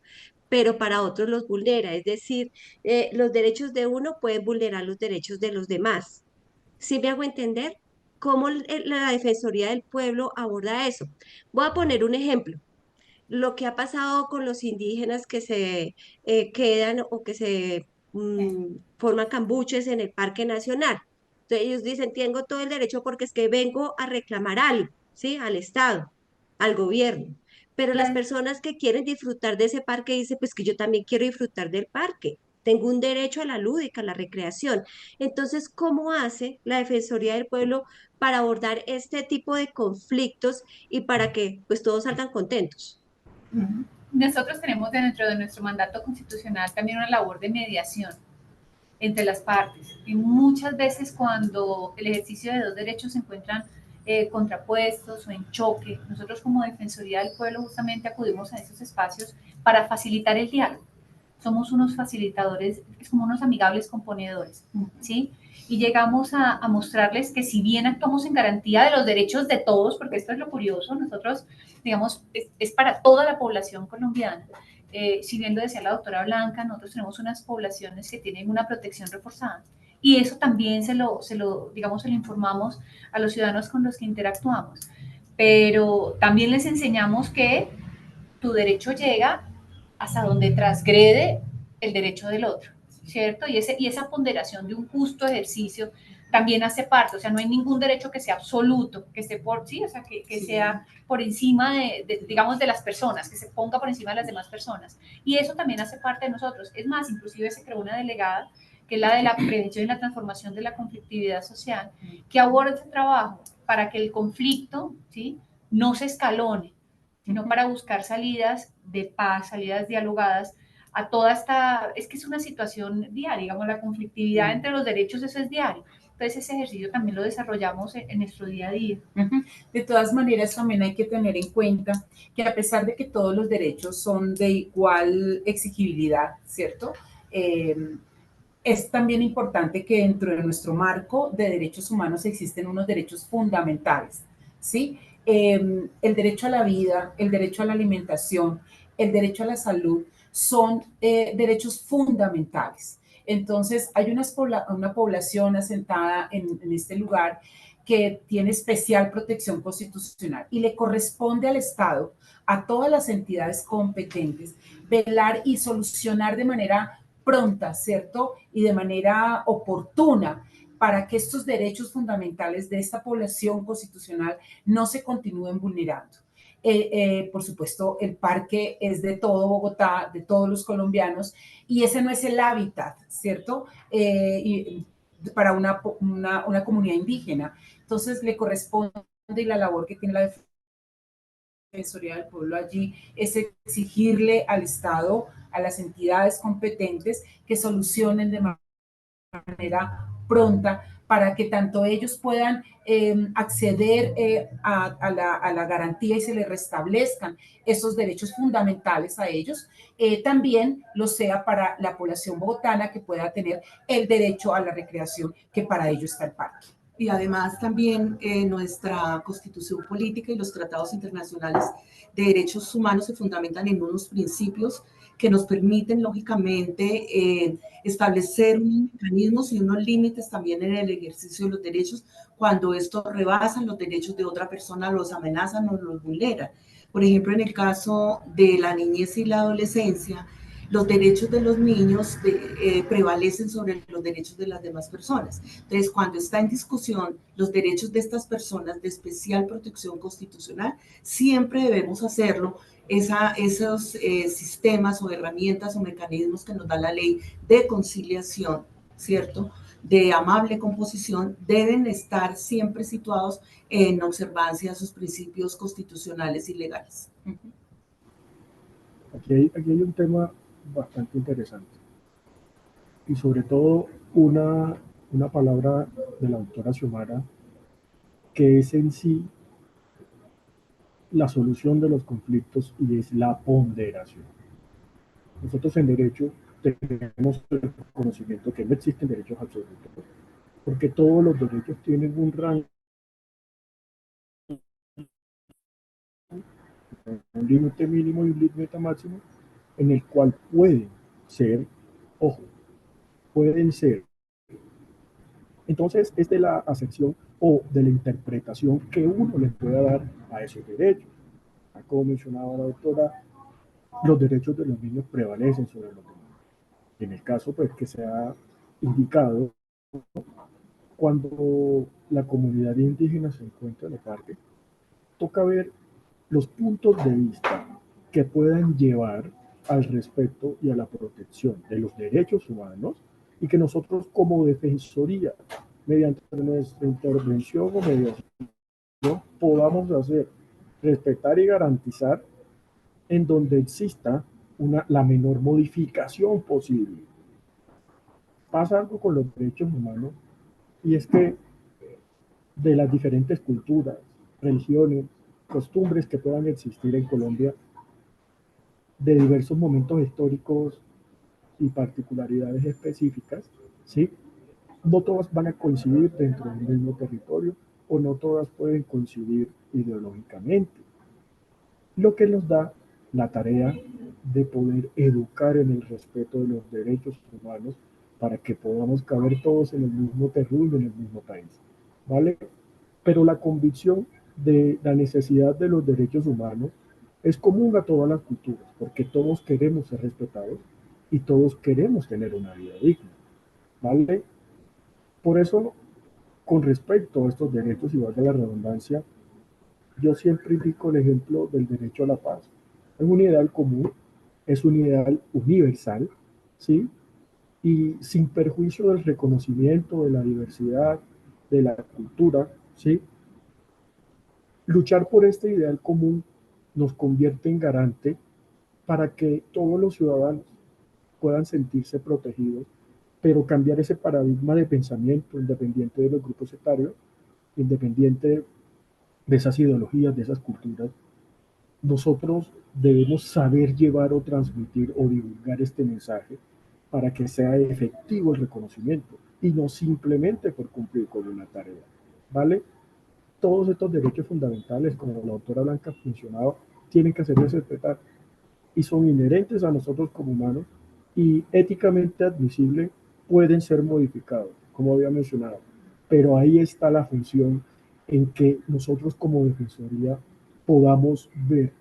pero para otros los vulnera? Es decir, los derechos de uno pueden vulnerar los derechos de los demás. ¿Sí me hago entender? ¿Cómo la Defensoría del Pueblo aborda eso? Voy a poner un ejemplo. Lo que ha pasado con los indígenas que se quedan o que se forman cambuches en el Parque Nacional. Entonces ellos dicen, tengo todo el derecho porque es que vengo a reclamar algo, ¿sí? Al Estado, al gobierno. Pero las personas que quieren disfrutar de ese parque dicen, pues que yo también quiero disfrutar del parque. Tengo un derecho a la lúdica, a la recreación. Entonces, ¿cómo hace la Defensoría del Pueblo para abordar este tipo de conflictos y para que pues todos salgan contentos? Nosotros tenemos dentro de nuestro mandato constitucional también una labor de mediación entre las partes. Y muchas veces cuando el ejercicio de dos derechos se encuentran contrapuestos o en choque. Nosotros como Defensoría del Pueblo justamente acudimos a esos espacios para facilitar el diálogo. Somos unos facilitadores, es como unos amigables componedores, ¿sí? Y llegamos a mostrarles que si bien actuamos en garantía de los derechos de todos, porque esto es lo curioso, nosotros, digamos, es para toda la población colombiana. Si bien lo decía la doctora Blanca, nosotros tenemos unas poblaciones que tienen una protección reforzada. Y eso también digamos, se lo informamos a los ciudadanos con los que interactuamos. Pero también les enseñamos que tu derecho llega hasta donde transgrede el derecho del otro, ¿cierto? Y esa ponderación de un justo ejercicio también hace parte, o sea, no hay ningún derecho que sea absoluto, que esté por sí, o sea, que sí, sea por encima digamos, de las personas, que se ponga por encima de las demás personas. Y eso también hace parte de nosotros. Es más, inclusive se creó una delegada, que es la de la prevención y la transformación de la conflictividad social, que aborda ese trabajo para que el conflicto, ¿sí?, no se escalone, sino para buscar salidas de paz, salidas dialogadas a toda esta, es que es una situación diaria, digamos, la conflictividad entre los derechos, eso es diario. Entonces ese ejercicio también lo desarrollamos en nuestro día a día. De todas maneras, también hay que tener en cuenta que a pesar de que todos los derechos son de igual exigibilidad, ¿cierto? Es también importante que dentro de nuestro marco de derechos humanos existen unos derechos fundamentales, ¿sí? El derecho a la vida, el derecho a la alimentación, el derecho a la salud son derechos fundamentales. Entonces, hay una población asentada en este lugar que tiene especial protección constitucional y le corresponde al Estado, a todas las entidades competentes, velar y solucionar de manera pronta, ¿cierto? Y de manera oportuna para que estos derechos fundamentales de esta población constitucional no se continúen vulnerando. Por supuesto, el parque es de todo Bogotá, de todos los colombianos, y ese no es el hábitat, ¿cierto? Para una comunidad indígena. Entonces, le corresponde, y la labor que tiene la Defensoría del Pueblo allí es exigirle al Estado, a las entidades competentes, que solucionen de manera pronta para que tanto ellos puedan acceder a la garantía y se les restablezcan esos derechos fundamentales a ellos, también lo sea para la población bogotana, que pueda tener el derecho a la recreación, que para ello está el parque. Y además también nuestra constitución política y los tratados internacionales de derechos humanos se fundamentan en unos principios que nos permiten, lógicamente, establecer unos mecanismos y unos límites también en el ejercicio de los derechos cuando estos rebasan los derechos de otra persona, los amenazan o los vulneran. Por ejemplo, en el caso de la niñez y la adolescencia, los derechos de los niños prevalecen sobre los derechos de las demás personas. Entonces, cuando está en discusión los derechos de estas personas de especial protección constitucional, siempre debemos hacerlo esos sistemas o herramientas o mecanismos que nos da la ley de conciliación, ¿cierto?, de amable composición, deben estar siempre situados en observancia a sus principios constitucionales y legales. Aquí hay un tema bastante interesante y sobre todo una palabra de la doctora Xiomara que es en sí la solución de los conflictos y es la ponderación. Nosotros en derecho tenemos el conocimiento que no existen derechos absolutos, porque todos los derechos tienen un rango, un límite mínimo y un límite máximo, en el cual pueden ser, ojo, pueden ser. Entonces, es de la acepción o de la interpretación que uno le pueda dar a esos derechos. Como mencionaba la doctora, los derechos de los niños prevalecen sobre los demás. En el caso pues, que se ha indicado, cuando la comunidad indígena se encuentra en el parque, toca ver los puntos de vista que puedan llevar al respeto y a la protección de los derechos humanos y que nosotros como defensoría, mediante nuestra intervención o mediación, podamos hacer, respetar y garantizar en donde exista la menor modificación posible. Pasa algo con los derechos humanos y es que de las diferentes culturas, religiones, costumbres que puedan existir en Colombia, de diversos momentos históricos y particularidades específicas, ¿sí? No todas van a coincidir dentro del mismo territorio o no todas pueden coincidir ideológicamente, lo que nos da la tarea de poder educar en el respeto de los derechos humanos para que podamos caber todos en el mismo territorio, en el mismo país, ¿vale? Pero la convicción de la necesidad de los derechos humanos es común a todas las culturas, porque todos queremos ser respetados y todos queremos tener una vida digna, ¿vale? Por eso, con respecto a estos derechos, y valga la redundancia, yo siempre indico el ejemplo del derecho a la paz. Es un ideal común, es un ideal universal, ¿sí? Y sin perjuicio del reconocimiento de la diversidad, de la cultura, ¿sí? Luchar por este ideal común nos convierte en garante para que todos los ciudadanos puedan sentirse protegidos, pero cambiar ese paradigma de pensamiento independiente de los grupos etarios, independiente de esas ideologías, de esas culturas. Nosotros debemos saber llevar o transmitir o divulgar este mensaje para que sea efectivo el reconocimiento y no simplemente por cumplir con una tarea, ¿vale? Todos estos derechos fundamentales, como la doctora Blanca mencionaba, tienen que ser respetar y son inherentes a nosotros como humanos y éticamente admisibles, pueden ser modificados, como había mencionado. Pero ahí está la función en que nosotros como Defensoría podamos ver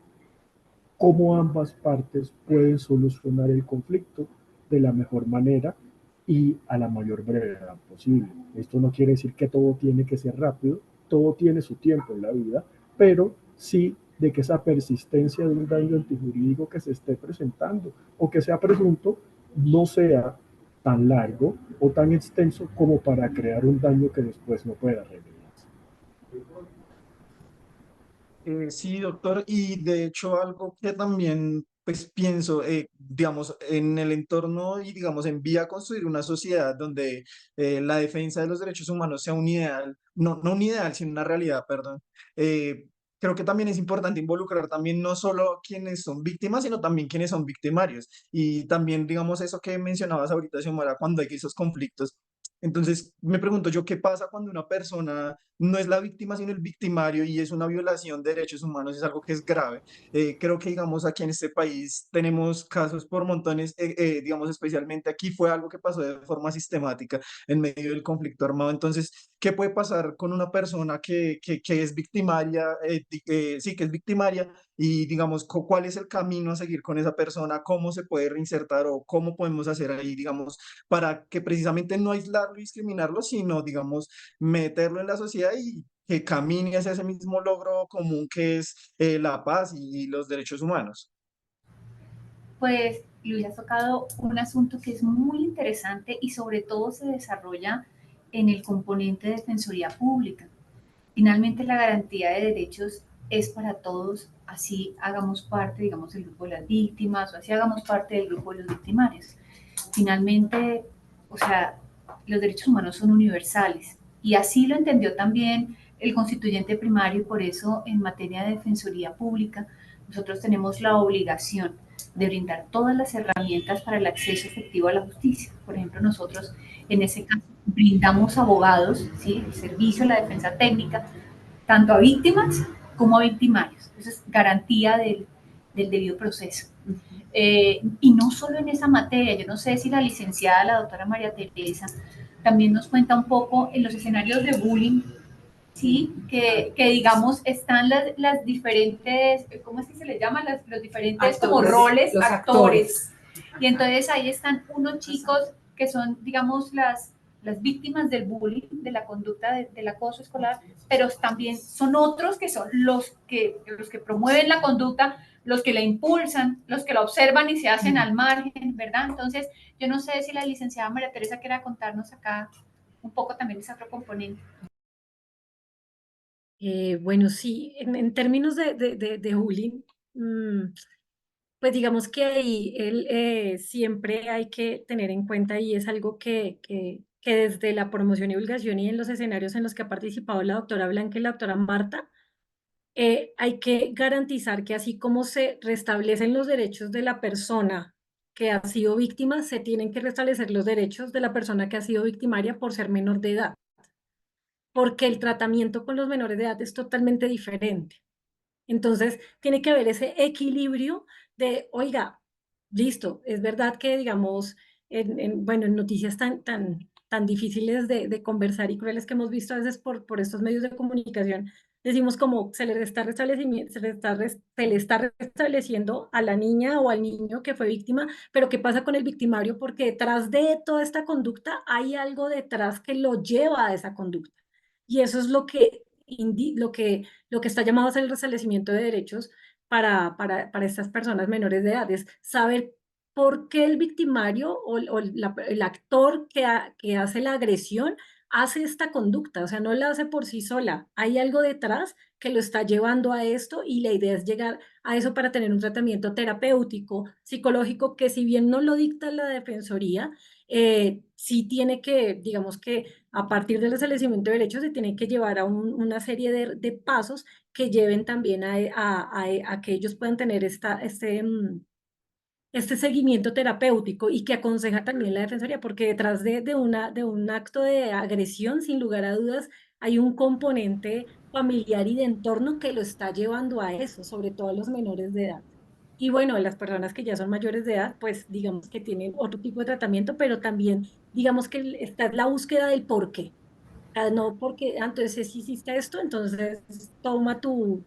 cómo ambas partes pueden solucionar el conflicto de la mejor manera y a la mayor brevedad posible. Esto no quiere decir que todo tiene que ser rápido, todo tiene su tiempo en la vida, pero sí de que esa persistencia de un daño antijurídico que se esté presentando o que sea presunto no sea tan largo o tan extenso como para crear un daño que después no pueda remediarse. Sí, doctor, y de hecho algo que también pues pienso, digamos, en el entorno y digamos en vía a construir una sociedad donde la defensa de los derechos humanos sea un ideal, no un ideal, sino una realidad, perdón. Creo que también es importante involucrar también no solo quienes son víctimas, sino también quienes son victimarios. Y también, digamos, eso que mencionabas ahorita, Xiomara, cuando hay esos conflictos. Entonces, me pregunto yo, ¿qué pasa cuando una persona no es la víctima, sino el victimario y es una violación de derechos humanos? Es algo que es grave. Creo que, digamos, aquí en este país tenemos casos por montones, digamos, especialmente aquí fue algo que pasó de forma sistemática en medio del conflicto armado. Entonces, ¿qué puede pasar con una persona que es victimaria, sí, que es victimaria y, digamos, cuál es el camino a seguir con esa persona? ¿Cómo se puede reinsertar o cómo podemos hacer ahí, digamos, para que precisamente no aislarlo y discriminarlo, sino, digamos, meterlo en la sociedad y que camine hacia ese mismo logro común que es la paz y los derechos humanos? Pues Luis, has tocado un asunto que es muy interesante y sobre todo se desarrolla en el componente de defensoría pública. Finalmente, la garantía de derechos es para todos, así hagamos parte, digamos, del grupo de las víctimas o así hagamos parte del grupo de los victimarios. Finalmente, o sea, los derechos humanos son universales y así lo entendió también el constituyente primario y por eso en materia de defensoría pública nosotros tenemos la obligación de brindar todas las herramientas para el acceso efectivo a la justicia. Por ejemplo, nosotros en ese caso brindamos abogados, ¿sí? El servicio, la defensa técnica, tanto a víctimas como a victimarios. Eso es garantía del debido proceso. Y no solo en esa materia, yo no sé si la licenciada, la doctora María Teresa, también nos cuenta un poco en los escenarios de bullying, ¿sí? Que digamos están las diferentes, ¿cómo es que se les llama? Los diferentes como roles, los actores. Y entonces ahí están unos chicos que son, digamos, las víctimas del bullying, de la conducta del acoso escolar, pero también son otros que son los que promueven la conducta, los que la impulsan, los que la observan y se hacen al margen, ¿verdad? Entonces, yo no sé si la licenciada María Teresa quiera contarnos acá un poco también ese otro componente. Bueno, sí, en términos de bullying, pues digamos que ahí siempre hay que tener en cuenta y es algo que que desde la promoción y divulgación y en los escenarios en los que ha participado la doctora Blanca y la doctora Marta, hay que garantizar que así como se restablecen los derechos de la persona que ha sido víctima, se tienen que restablecer los derechos de la persona que ha sido victimaria por ser menor de edad, porque el tratamiento con los menores de edad es totalmente diferente. Entonces, tiene que haber ese equilibrio de, oiga, listo, es verdad que, digamos, bueno, en noticias tan difíciles de conversar y crueles que hemos visto a veces por estos medios de comunicación, decimos como se le está restableciendo a la niña o al niño que fue víctima, pero ¿qué pasa con el victimario? Porque detrás de toda esta conducta hay algo detrás que lo lleva a esa conducta. Y eso es lo que está llamado a ser el restablecimiento de derechos para estas personas menores de edad, es saber por qué el victimario el actor que hace la agresión hace esta conducta, o sea, no la hace por sí sola, hay algo detrás que lo está llevando a esto y la idea es llegar a eso para tener un tratamiento terapéutico, psicológico, que si bien no lo dicta la Defensoría, sí tiene que, digamos que a partir del restablecimiento de derechos se tiene que llevar a una serie de pasos que lleven también a que ellos puedan tener este seguimiento terapéutico y que aconseja también la Defensoría, porque detrás de un acto de agresión, sin lugar a dudas, hay un componente familiar y de entorno que lo está llevando a eso, sobre todo a los menores de edad. Y bueno, las personas que ya son mayores de edad, pues digamos que tienen otro tipo de tratamiento, pero también digamos que está la búsqueda del por qué. No porque entonces si hiciste esto, entonces toma tu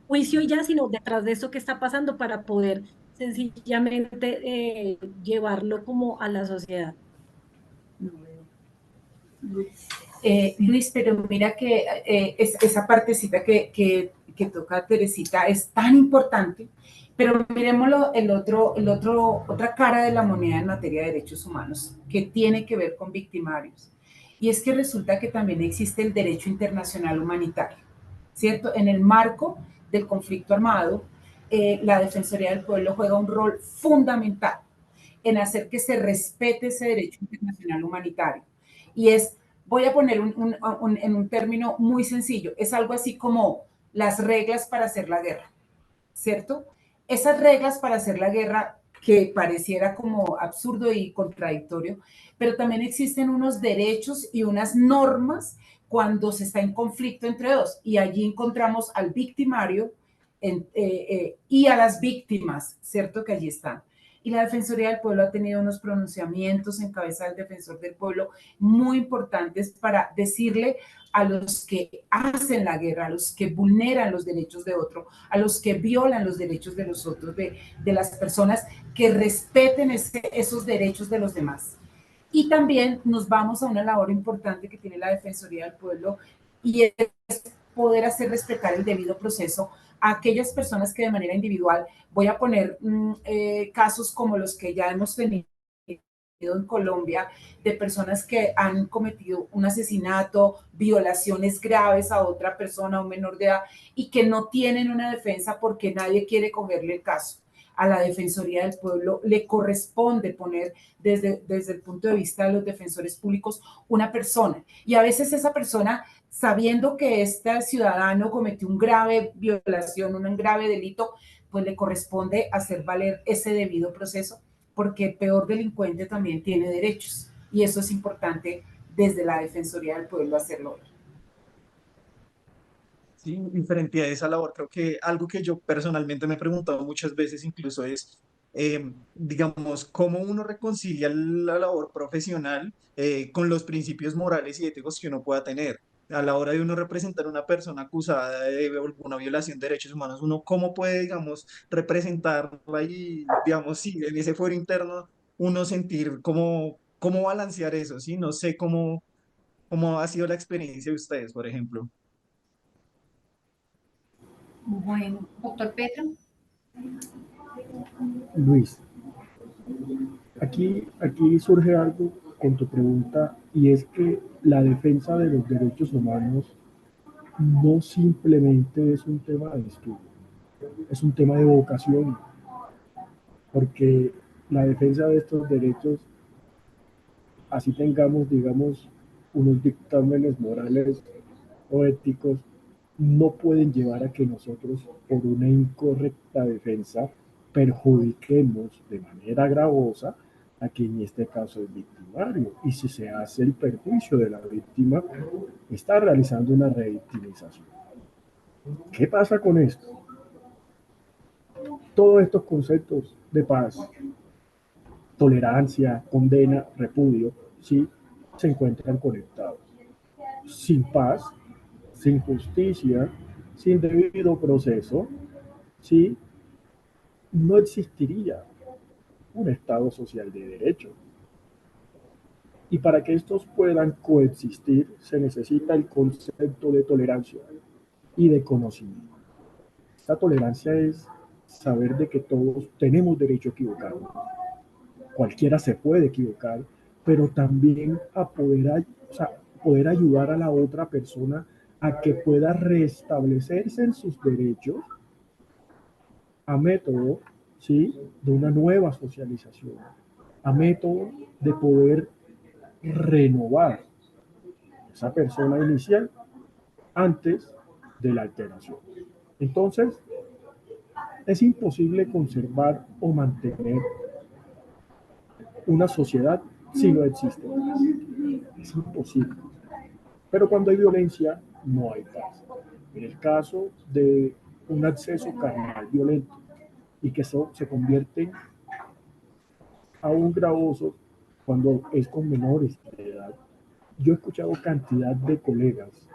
juicio y ya, sino detrás de eso que está pasando para poder sencillamente llevarlo como a la sociedad. Luis, pero mira que esa partecita que toca Teresita es tan importante, pero miremoslo otra cara de la moneda en materia de derechos humanos, que tiene que ver con victimarios. Y es que resulta que también existe el derecho internacional humanitario, ¿cierto? En el marco del conflicto armado, la Defensoría del Pueblo juega un rol fundamental en hacer que se respete ese derecho internacional humanitario. Y es, voy a poner en un término muy sencillo, es algo así como las reglas para hacer la guerra, ¿cierto? Esas reglas para hacer la guerra, que pareciera como absurdo y contradictorio, pero también existen unos derechos y unas normas cuando se está en conflicto entre dos. Y allí encontramos al victimario y a las víctimas, ¿cierto? Que allí están. Y la Defensoría del Pueblo ha tenido unos pronunciamientos en cabeza del Defensor del Pueblo muy importantes para decirle a los que hacen la guerra, a los que vulneran los derechos de otro, a los que violan los derechos de los otros, de las personas, que respeten esos derechos de los demás. Y también nos vamos a una labor importante que tiene la Defensoría del Pueblo, y es poder hacer respetar el debido proceso a aquellas personas que de manera individual, voy a poner casos como los que ya hemos tenido en Colombia, de personas que han cometido un asesinato, violaciones graves a otra persona, a un menor de edad, y que no tienen una defensa porque nadie quiere cogerle el caso. A la Defensoría del Pueblo le corresponde poner desde el punto de vista de los defensores públicos una persona, y a veces esa persona, sabiendo que este ciudadano cometió una grave violación, un grave delito, pues le corresponde hacer valer ese debido proceso, porque el peor delincuente también tiene derechos, y eso es importante desde la Defensoría del Pueblo hacerlo. Sí, y frente a esa labor, creo que algo que yo personalmente me he preguntado muchas veces incluso es, digamos, cómo uno reconcilia la labor profesional con los principios morales y éticos que uno pueda tener. A la hora de uno representar a una persona acusada de alguna violación de derechos humanos, uno cómo puede, digamos, representarla y, digamos, sí, en ese fuero interno, uno sentir cómo balancear eso, ¿sí? No sé cómo ha sido la experiencia de ustedes, por ejemplo. Bueno, doctor Petro. Luis, aquí surge algo con tu pregunta, y es que la defensa de los derechos humanos no simplemente es un tema de estudio, es un tema de vocación, porque la defensa de estos derechos así tengamos, digamos, unos dictámenes morales o éticos, no pueden llevar a que nosotros, por una incorrecta defensa, perjudiquemos de manera gravosa a quien en este caso es victimario. Y si se hace el perjuicio de la víctima, está realizando una revictimización. ¿Qué pasa con esto? Todos estos conceptos de paz, tolerancia, condena, repudio, sí, se encuentran conectados. Sin paz, sin justicia, sin debido proceso, sí, no existiría un Estado social de derecho. Y para que estos puedan coexistir, se necesita el concepto de tolerancia y de conocimiento. Esta tolerancia es saber de que todos tenemos derecho a equivocarnos. Cualquiera se puede equivocar, pero también a poder ayudar a la otra persona a que pueda restablecerse en sus derechos a método, ¿sí?, de una nueva socialización, a método de poder renovar esa persona inicial antes de la alteración. Entonces, es imposible conservar o mantener una sociedad si no existe paz. Es imposible. Pero cuando hay violencia, no hay paz. En el caso de un acceso carnal violento y que eso se convierte aún gravoso cuando es con menores de edad, yo he escuchado cantidad de colegas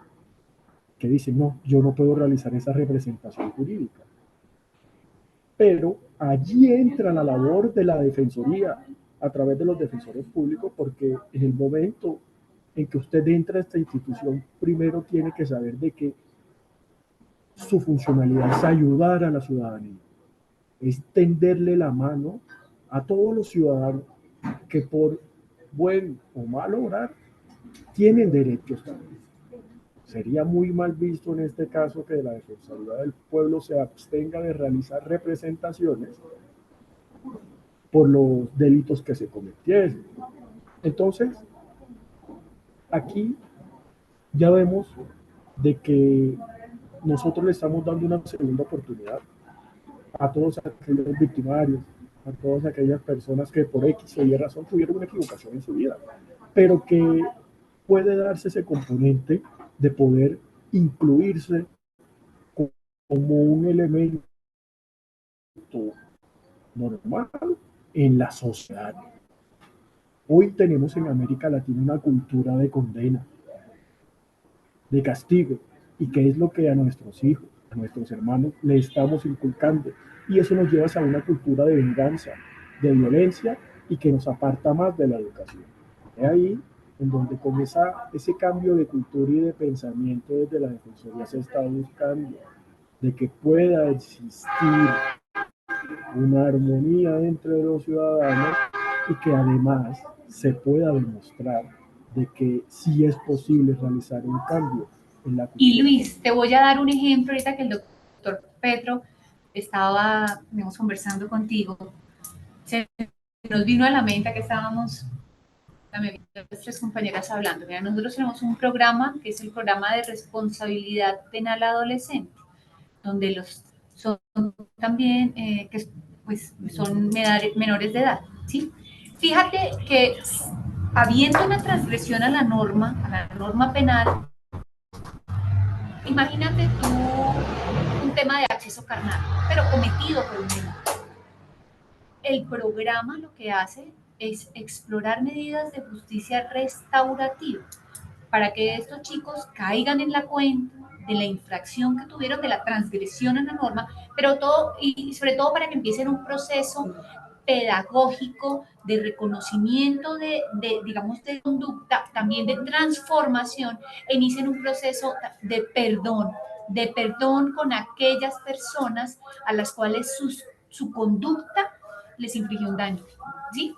que dicen, no, yo no puedo realizar esa representación jurídica. Pero allí entra la labor de la defensoría a través de los defensores públicos, porque en el momento en que usted entra a esta institución, primero tiene que saber de que su funcionalidad es ayudar a la ciudadanía, es tenderle la mano a todos los ciudadanos que por buen o mal obrar tienen derechos también. Sería muy mal visto en este caso que la Defensoría del Pueblo se abstenga de realizar representaciones por los delitos que se cometiesen. Entonces, aquí ya vemos de que nosotros le estamos dando una segunda oportunidad a todos aquellos victimarios, a todas aquellas personas que por X o Y razón tuvieron una equivocación en su vida, pero que puede darse ese componente de poder incluirse como un elemento normal en la sociedad. Hoy tenemos en América Latina una cultura de condena, de castigo, y que es lo que a nuestros hijos, a nuestros hermanos, le estamos inculcando. Y eso nos lleva a una cultura de venganza, de violencia, y que nos aparta más de la educación. Es ahí en donde con ese cambio de cultura y de pensamiento desde la Defensoría se está buscando de que pueda existir una armonía entre los ciudadanos y que además se pueda demostrar de que sí es posible realizar un cambio en la cultura. Y Luis, te voy a dar un ejemplo ahorita que el doctor Petro estaba, digamos, conversando contigo. Se nos vino a la mente que estábamos también nuestras compañeras hablando. Mira, nosotros tenemos un programa que es el programa de responsabilidad penal adolescente, donde los son también que pues son menores de edad, ¿sí? Fíjate que habiendo una transgresión a la norma penal, imagínate tú un tema de acceso carnal, pero cometido por un menor. El programa lo que hace es explorar medidas de justicia restaurativa para que estos chicos caigan en la cuenta de la infracción que tuvieron, de la transgresión a la norma, pero todo, y sobre todo para que empiecen un proceso pedagógico de reconocimiento digamos, de conducta, también de transformación, e inicien un proceso de perdón con aquellas personas a las cuales su conducta les infligió un daño, ¿sí?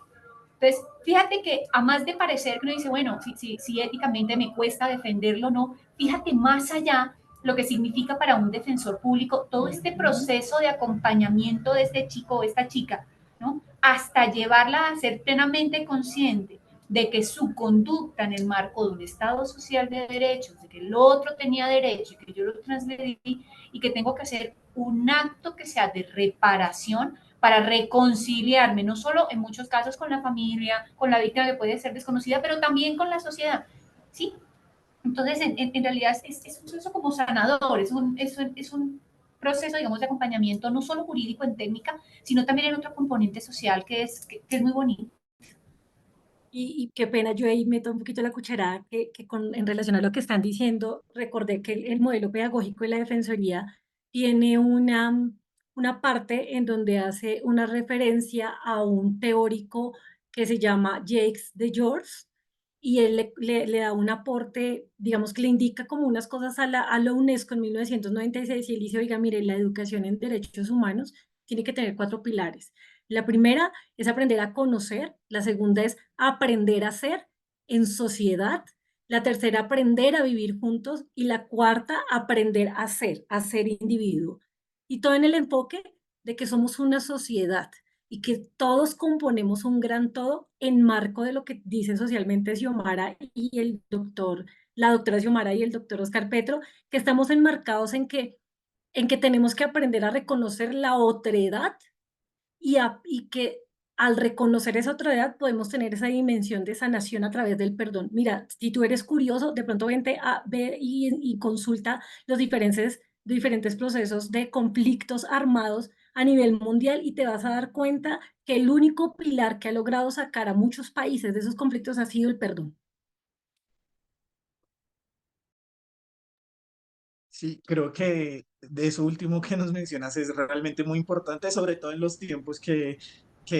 Entonces, fíjate que a más de parecer que uno dice, bueno, si éticamente me cuesta defenderlo, no, fíjate más allá lo que significa para un defensor público todo este proceso de acompañamiento de este chico o esta chica, ¿no? Hasta llevarla a ser plenamente consciente de que su conducta en el marco de un Estado social de derechos, de que el otro tenía derecho y que yo lo transgredí y que tengo que hacer un acto que sea de reparación para reconciliarme, no solo en muchos casos con la familia, con la víctima que puede ser desconocida, pero también con la sociedad, ¿sí? Entonces, en realidad es un proceso como sanador, es un proceso, digamos, de acompañamiento no solo jurídico en técnica, sino también en otro componente social que es muy bonito. Y qué pena, yo ahí meto un poquito la cucharada en relación a lo que están diciendo, recordé que el modelo pedagógico de la Defensoría tiene una parte en donde hace una referencia a un teórico que se llama Jacques de Georges, y él le da un aporte, digamos que le indica como unas cosas a la UNESCO en 1996, y él dice, oiga, mire, la educación en derechos humanos tiene que tener 4 pilares. La primera es aprender a conocer, la segunda es aprender a ser en sociedad, la tercera aprender a vivir juntos y la cuarta aprender a ser individuo. Y todo en el enfoque de que somos una sociedad y que todos componemos un gran todo en marco de lo que dicen socialmente Xiomara y la doctora Xiomara y el doctor Oscar Petro, que estamos enmarcados en que tenemos que aprender a reconocer la otredad y que al reconocer esa otra edad podemos tener esa dimensión de sanación a través del perdón. Mira, si tú eres curioso, de pronto vente a ver y consulta los diferentes procesos de conflictos armados a nivel mundial y te vas a dar cuenta que el único pilar que ha logrado sacar a muchos países de esos conflictos ha sido el perdón. Sí, creo que de eso último que nos mencionas es realmente muy importante, sobre todo en los tiempos que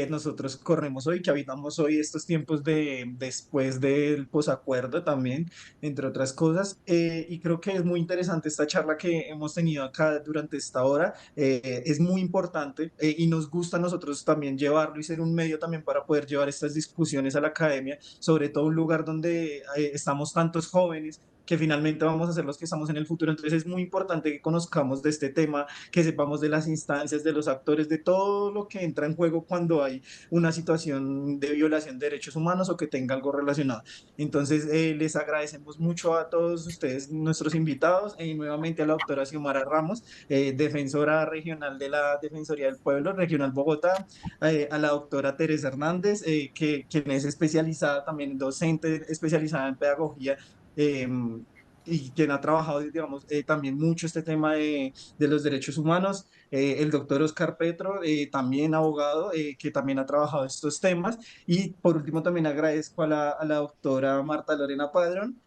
nosotros corremos hoy, que habitamos hoy, estos tiempos después del posacuerdo también, entre otras cosas. Y creo que es muy interesante esta charla que hemos tenido acá durante esta hora. Es muy importante y nos gusta a nosotros también llevarlo y ser un medio también para poder llevar estas discusiones a la academia, sobre todo un lugar donde estamos tantos jóvenes que finalmente vamos a ser los que estamos en el futuro. Entonces es muy importante que conozcamos de este tema, que sepamos de las instancias, de los actores, de todo lo que entra en juego cuando hay una situación de violación de derechos humanos o que tenga algo relacionado. Entonces les agradecemos mucho a todos ustedes, nuestros invitados, y nuevamente a la doctora Xiomara Ramos, defensora regional de la Defensoría del Pueblo, Regional Bogotá, a la doctora Teresa Hernández, quien es especializada también, docente especializada en pedagogía, eh, y quien ha trabajado, digamos, también mucho este tema de los derechos humanos, el doctor Oscar Petro, también abogado, que también ha trabajado estos temas, y por último también agradezco a la doctora Marta Lorena Padrón,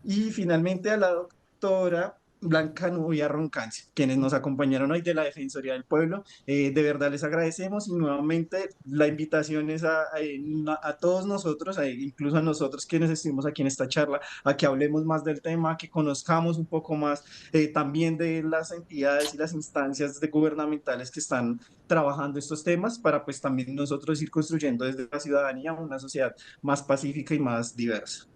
y finalmente a la doctora Blanca Nubia Roncancia, quienes nos acompañaron hoy de la Defensoría del Pueblo. De verdad les agradecemos y nuevamente la invitación es a todos nosotros, incluso a nosotros quienes estuvimos aquí en esta charla, a que hablemos más del tema, que conozcamos un poco más también de las entidades y las instancias gubernamentales que están trabajando estos temas para pues también nosotros ir construyendo desde la ciudadanía una sociedad más pacífica y más diversa.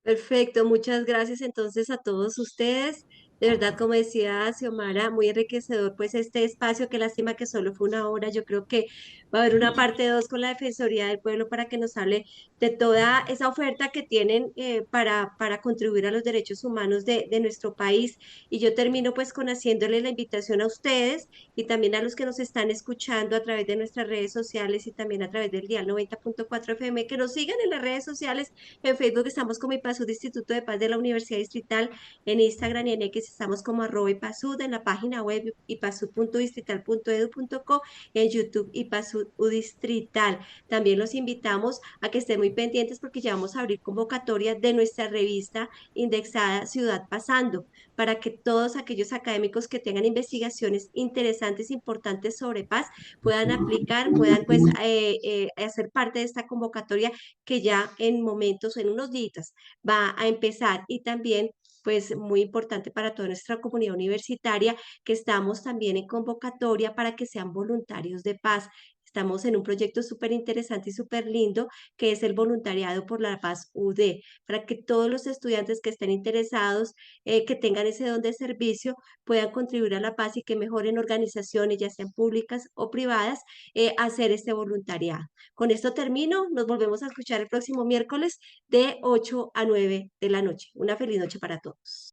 Perfecto, muchas gracias entonces a todos ustedes. De verdad, como decía Xiomara, muy enriquecedor pues este espacio, qué lástima que solo fue una hora. Yo creo que va a haber una parte 2 con la Defensoría del Pueblo para que nos hable de toda esa oferta que tienen para contribuir a los derechos humanos de nuestro país. Y yo termino pues con haciéndole la invitación a ustedes y también a los que nos están escuchando a través de nuestras redes sociales y también a través del dial 90.4 FM, que nos sigan en las redes sociales. En Facebook estamos como IPASUD, Instituto de Paz de la Universidad Distrital. En Instagram y en X estamos como @IPASUD. En la página web ipasud.distrital.edu.co. En YouTube IPASUD Distrital. También los invitamos a que estén muy pendientes porque ya vamos a abrir convocatoria de nuestra revista indexada Ciudad Pasando, para que todos aquellos académicos que tengan investigaciones interesantes, importantes sobre paz, puedan aplicar, puedan pues hacer parte de esta convocatoria que ya en momentos, en unos días, va a empezar. Y también, pues muy importante para toda nuestra comunidad universitaria, que estamos también en convocatoria para que sean voluntarios de paz. Estamos en un proyecto súper interesante y súper lindo que es el Voluntariado por la Paz UD, para que todos los estudiantes que estén interesados, que tengan ese don de servicio, puedan contribuir a la paz y que mejoren organizaciones, ya sean públicas o privadas, hacer este voluntariado. Con esto termino, nos volvemos a escuchar el próximo miércoles de 8 a 9 de la noche. Una feliz noche para todos.